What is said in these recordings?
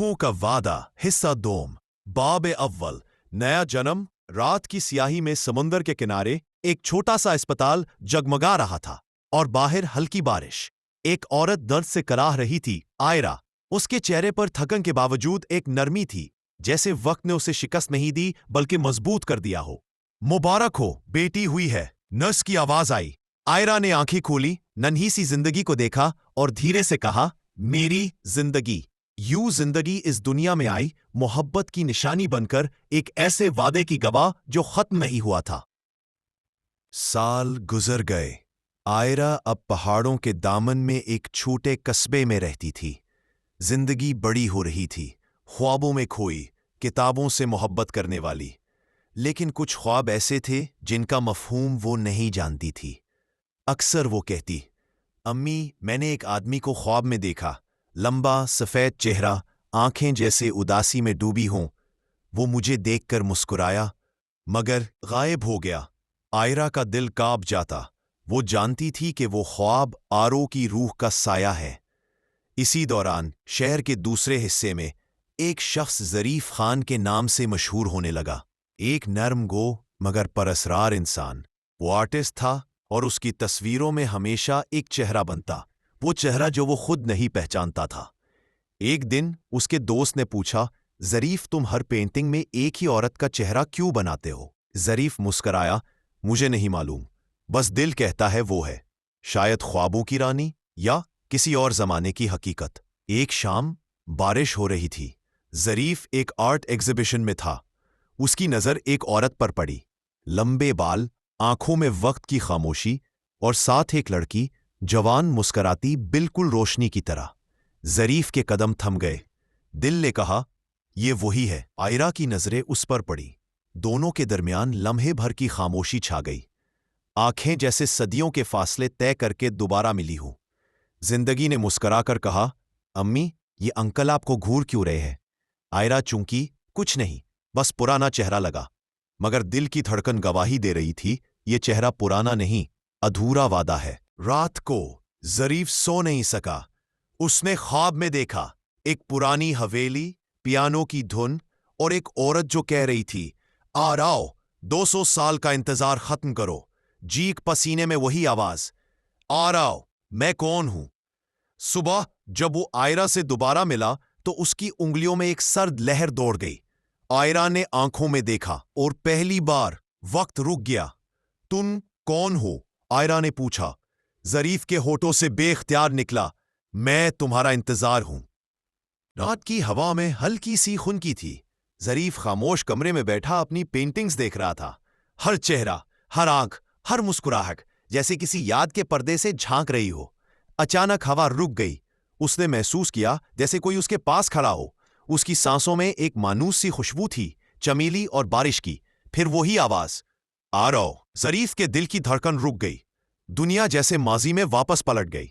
रूहों का वादा हिस्सा दोम बाब अव्वल नया जन्म। रात की स्याही में समुंदर के किनारे एक छोटा सा अस्पताल जगमगा रहा था और बाहर हल्की बारिश। एक औरत दर्द से कराह रही थी, आयरा। उसके चेहरे पर थकन के बावजूद एक नरमी थी, जैसे वक्त ने उसे शिकस्त नहीं दी बल्कि मजबूत कर दिया हो। मुबारक हो, बेटी हुई है, नर्स की आवाज आई। आयरा ने आंखें खोली, नन्ही सी जिंदगी को देखा और धीरे से कहा, मेरी जिंदगी। यूं जिंदगी इस दुनिया में आई, मोहब्बत की निशानी बनकर, एक ऐसे वादे की गवाह जो खत्म नहीं हुआ था। साल गुजर गए। आयरा अब पहाड़ों के दामन में एक छोटे कस्बे में रहती थी। जिंदगी बड़ी हो रही थी, ख्वाबों में खोई, किताबों से मोहब्बत करने वाली। लेकिन कुछ ख्वाब ऐसे थे जिनका मफहूम वो नहीं जानती थी। अक्सर वो कहती, अम्मी, मैंने एक आदमी को ख्वाब में देखा, लंबा सफ़ेद चेहरा, आंखें जैसे उदासी में डूबी हों। वो मुझे देखकर मुस्कुराया, मगर गायब हो गया। आयरा का दिल कांप जाता। वो जानती थी कि वो ख्वाब आरो की रूह का साया है। इसी दौरान शहर के दूसरे हिस्से में एक शख्स ज़रीफ खान के नाम से मशहूर होने लगा। एक नर्म गो मगर परअसरार इंसान। वो आर्टिस्ट था और उसकी तस्वीरों में हमेशा एक चेहरा बनता, वो चेहरा जो वो खुद नहीं पहचानता था। एक दिन उसके दोस्त ने पूछा, ज़रीफ, तुम हर पेंटिंग में एक ही औरत का चेहरा क्यों बनाते हो? ज़रीफ मुस्कराया, मुझे नहीं मालूम, बस दिल कहता है वो है। शायद ख्वाबों की रानी या किसी और जमाने की हकीकत। एक शाम बारिश हो रही थी। ज़रीफ एक आर्ट एग्जिबिशन में था। उसकी नज़र एक औरत पर पड़ी। लंबे बाल, आंखों में वक्त की खामोशी और साथ एक लड़की, जवान, मुस्कराती, बिल्कुल रोशनी की तरह। ज़रीफ के कदम थम गए। दिल ने कहा, ये वही है। आयरा की नज़रें उस पर पड़ी। दोनों के दरमियान लम्हे भर की खामोशी छा गई। आंखें जैसे सदियों के फासले तय करके दोबारा मिली हों। जिंदगी ने मुस्कराकर कहा, अम्मी, ये अंकल आपको घूर क्यों रहे हैं? आयरा चूंकि कुछ नहीं, बस पुराना चेहरा लगा। मगर दिल की धड़कन गवाही दे रही थी, ये चेहरा पुराना नहीं, अधूरा वादा है। रात को ज़रीफ सो नहीं सका। उसने ख्वाब में देखा, एक पुरानी हवेली, पियानो की धुन और एक औरत जो कह रही थी, आ आओ, 200 साल का इंतजार खत्म करो। जीक पसीने में वही आवाज, आ आओ, मैं कौन हूं? सुबह जब वो आयरा से दोबारा मिला तो उसकी उंगलियों में एक सर्द लहर दौड़ गई। आयरा ने आंखों में देखा और पहली बार वक्त रुक गया। तुम कौन हो? आयरा ने पूछा। ज़रीफ के होठों से बेख्तियार निकला, मैं तुम्हारा इंतजार हूं। रात की हवा में हल्की सी खुनकी थी। ज़रीफ खामोश कमरे में बैठा अपनी पेंटिंग्स देख रहा था। हर चेहरा, हर आंख, हर मुस्कुराहट जैसे किसी याद के पर्दे से झांक रही हो। अचानक हवा रुक गई। उसने महसूस किया जैसे कोई उसके पास खड़ा हो। उसकी सांसों में एक मानूस सी खुशबू थी, चमेली और बारिश की। फिर वही आवाज, आ रहो। ज़रीफ के दिल की धड़कन रुक गई। दुनिया जैसे माजी में वापस पलट गई।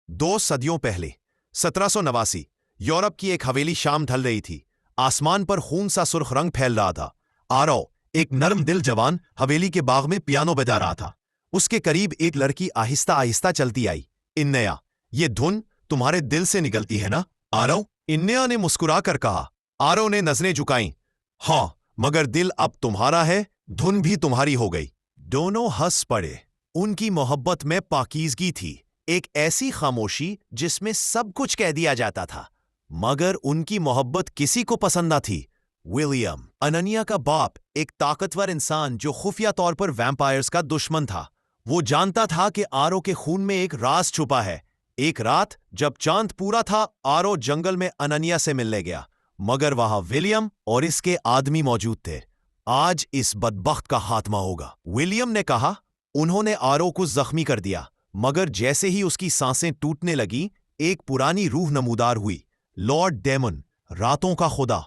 2 सदियों पहले 1789 यूरोप की एक हवेली शाम ढल रही थी। आसमान पर खून सा सुर्ख रंग फैल रहा था। आरो, एक नरम दिल जवान, हवेली के बाग में पियानो बजा रहा था। उसके करीब एक लड़की आहिस्ता आहिस्ता चलती आई। इन्नया, ये धुन तुम्हारे दिल से निकलती है ना? आरो, इन्नया ने मुस्कुराकर कहा। आरो ने नजरें झुकाईं। हाँ, मगर दिल अब तुम्हारा है, धुन भी तुम्हारी हो गई। दोनों हंस पड़े। उनकी मोहब्बत में पाकीज़गी थी, एक ऐसी खामोशी जिसमें सब कुछ कह दिया जाता था। मगर उनकी मोहब्बत किसी को पसंद न थी। विलियम, अनन्या का बाप, एक ताकतवर इंसान जो खुफिया तौर पर वैम्पायर्स का दुश्मन था। वो जानता था कि आरो के खून में एक राज छुपा है। एक रात जब चांद पूरा था, आरो जंगल में अनन्या से मिलने गया, मगर वहां विलियम और इसके आदमी मौजूद थे। आज इस बदबख्त का खात्मा होगा, विलियम ने कहा। उन्होंने आरो को जख्मी कर दिया, मगर जैसे ही उसकी सांसें टूटने लगी, एक पुरानी रूह नमूदार हुई। लॉर्ड डेमन, रातों का खुदा।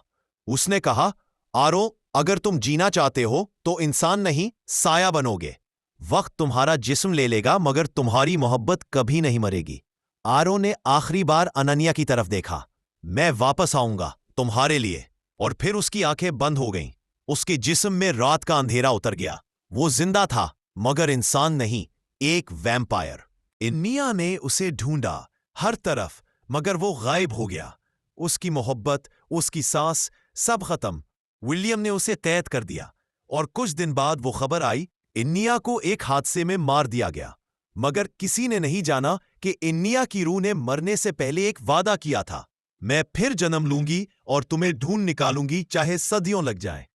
उसने कहा, आरो, अगर तुम जीना चाहते हो तो इंसान नहीं, साया बनोगे। वक्त तुम्हारा जिस्म ले लेगा, मगर तुम्हारी मोहब्बत कभी नहीं मरेगी। आरो ने आखिरी बार अनन्या की तरफ देखा। मैं वापस आऊंगा तुम्हारे लिए। और फिर उसकी आंखें बंद हो गईं। उसके जिस्म में रात का अंधेरा उतर गया। वो जिंदा था, मगर इंसान नहीं, एक वैम्पायर। इन्निया ने उसे ढूंढा हर तरफ, मगर वो गायब हो गया। اس کی محبت، اس کی سانس، سب ختم۔ ولیم نے اسے قید کر دیا اور کچھ دن بعد وہ خبر آئی انیا کو ایک حادثے میں مار دیا گیا۔ مگر کسی نے نہیں جانا کہ انیا کی روح نے مرنے سے پہلے ایک وعدہ کیا تھا، میں پھر جنم لوں گی اور تمہیں ڈھونڈ نکالوں گی چاہے صدیوں لگ جائیں۔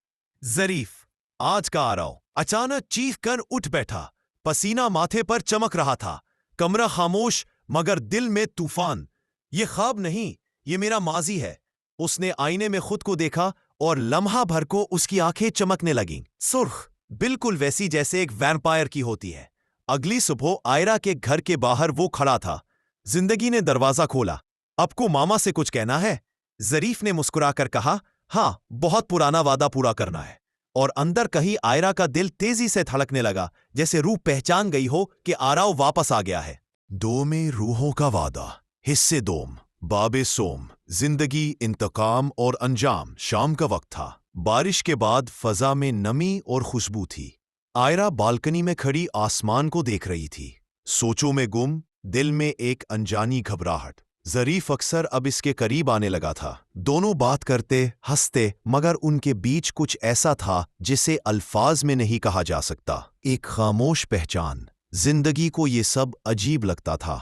ظریف آج کا آراؤ اچانک چیخ کر اٹھ بیٹھا، پسینہ ماتھے پر چمک رہا تھا، کمرہ خاموش مگر دل میں طوفان۔ یہ خواب نہیں، یہ میرا ماضی ہے۔ اس نے آئینے میں خود کو دیکھا اور لمحہ بھر کو اس کی آنکھیں چمکنے لگیں، سرخ، بالکل ویسی جیسے ایک ویمپائر کی ہوتی ہے۔ اگلی صبح آئرا کے گھر کے باہر وہ کھڑا تھا۔ زندگی نے دروازہ کھولا۔ اب کو ماما سے کچھ کہنا ہے؟ ظریف نے مسکرا کر کہا، ہاں، بہت پرانا وعدہ پورا کرنا ہے۔ اور اندر کہیں آئرا کا دل تیزی سے دھڑکنے لگا، جیسے روح پہچان گئی ہو کہ آراؤ واپس آ گیا ہے۔ دو میں روحوں کا وعدہ، حصے دوم، باب سوم، زندگی، انتقام اور انجام۔ شام کا وقت تھا، بارش کے بعد فضا میں نمی اور خوشبو تھی۔ آئرا بالکنی میں کھڑی آسمان کو دیکھ رہی تھی، سوچوں میں گم، دل میں ایک انجانی گھبراہٹ۔ ظریف اکثر اب اس کے قریب آنے لگا تھا، دونوں بات کرتے، ہنستے، مگر ان کے بیچ کچھ ایسا تھا جسے الفاظ میں نہیں کہا جا سکتا، ایک خاموش پہچان۔ زندگی کو یہ سب عجیب لگتا تھا۔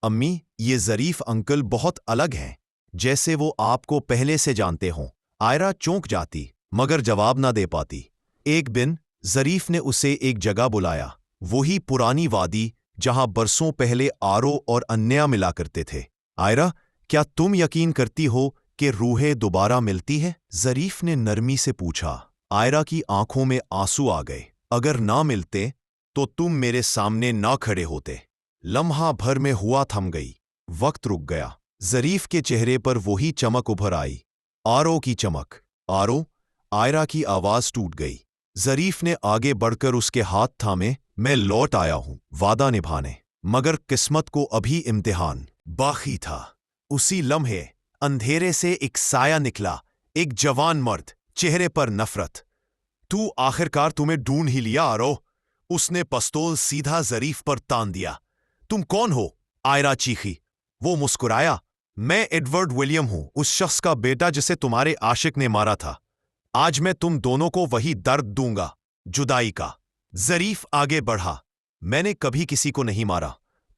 امی، یہ ظریف انکل بہت الگ ہیں، جیسے وہ آپ کو پہلے سے جانتے ہوں۔ آئرا چونک جاتی مگر جواب نہ دے پاتی۔ ایک دن ظریف نے اسے ایک جگہ بلایا، وہی پرانی وادی جہاں برسوں پہلے آرو اور انیا ملا کرتے تھے۔ آئرا، کیا تم یقین کرتی ہو کہ روحیں دوبارہ ملتی ہے؟ ظریف نے نرمی سے پوچھا۔ آئرا کی آنکھوں میں آنسو آ گئے۔ اگر نہ ملتے تو تم میرے سامنے نہ کھڑے ہوتے۔ لمحہ بھر میں ہوا تھم گئی، وقت رک گیا۔ ظریف کے چہرے پر وہی چمک ابھر آئی، آرو کی چمک۔ آرو، آئرا کی آواز ٹوٹ گئی۔ ظریف نے آگے بڑھ کر اس کے ہاتھ تھامے، میں لوٹ آیا ہوں وعدہ نبھانے، مگر قسمت کو ابھی امتحان باقی تھا۔ اسی لمحے اندھیرے سے ایک سایہ نکلا، ایک جوان مرد، چہرے پر نفرت۔ تو آخرکار تمہیں ڈھونڈ ہی لیا آرو۔ اس نے پستول سیدھا ظریف پر تان دیا۔ تم کون ہو؟ آئرا چیخی۔ وہ مسکرایا، میں ایڈورڈ ولیم ہوں، اس شخص کا بیٹا جسے تمہارے عاشق نے مارا تھا۔ آج میں تم دونوں کو وہی درد دوں گا، جدائی کا۔ ظریف آگے بڑھا، میں نے کبھی کسی کو نہیں مارا،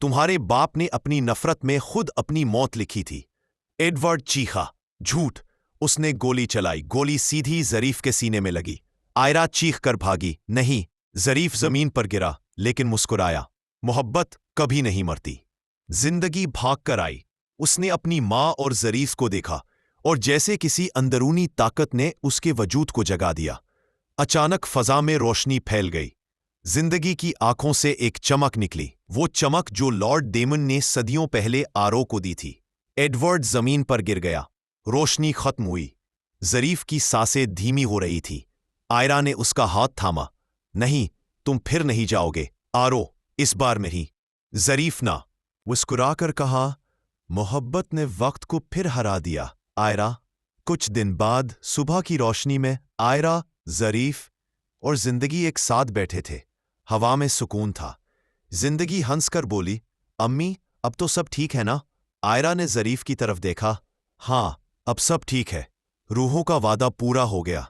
تمہارے باپ نے اپنی نفرت میں خود اپنی موت لکھی تھی۔ ایڈورڈ چیخا، جھوٹ۔ اس نے گولی چلائی، گولی سیدھی ظریف کے سینے میں لگی۔ آئرا چیخ کر بھاگی۔ نہیں۔ ظریف زمین پر گرا لیکن مسکرایا۔ محبت کبھی نہیں مرتی۔ زندگی بھاگ کر آئی۔ اس نے اپنی ماں اور ظریف کو دیکھا، اور جیسے کسی اندرونی طاقت نے اس کے وجود کو جگا دیا۔ اچانک فضا میں روشنی پھیل گئی۔ زندگی کی آنکھوں سے ایک چمک نکلی، وہ چمک جو لارڈ ڈیمن نے صدیوں پہلے آرو کو دی تھی۔ ایڈورڈ زمین پر گر گیا، روشنی ختم ہوئی۔ ظریف کی سانسیں دھیمی ہو رہی تھی۔ آئرا نے اس کا ہاتھ تھاما۔ نہیں، تم پھر نہیں جاؤ گے آرو، اس بار میں ہی۔ ظریف نہ مسکرا کر کہا، محبت نے وقت کو پھر ہرا دیا آئرا۔ کچھ دن بعد صبح کی روشنی میں آئرا، ظریف اور زندگی ایک ساتھ بیٹھے تھے۔ ہوا میں سکون تھا۔ زندگی ہنس کر بولی، امی، اب تو سب ٹھیک ہے نا؟ آئرا نے ظریف کی طرف دیکھا، ہاں، اب سب ٹھیک ہے، روحوں کا وعدہ پورا ہو گیا۔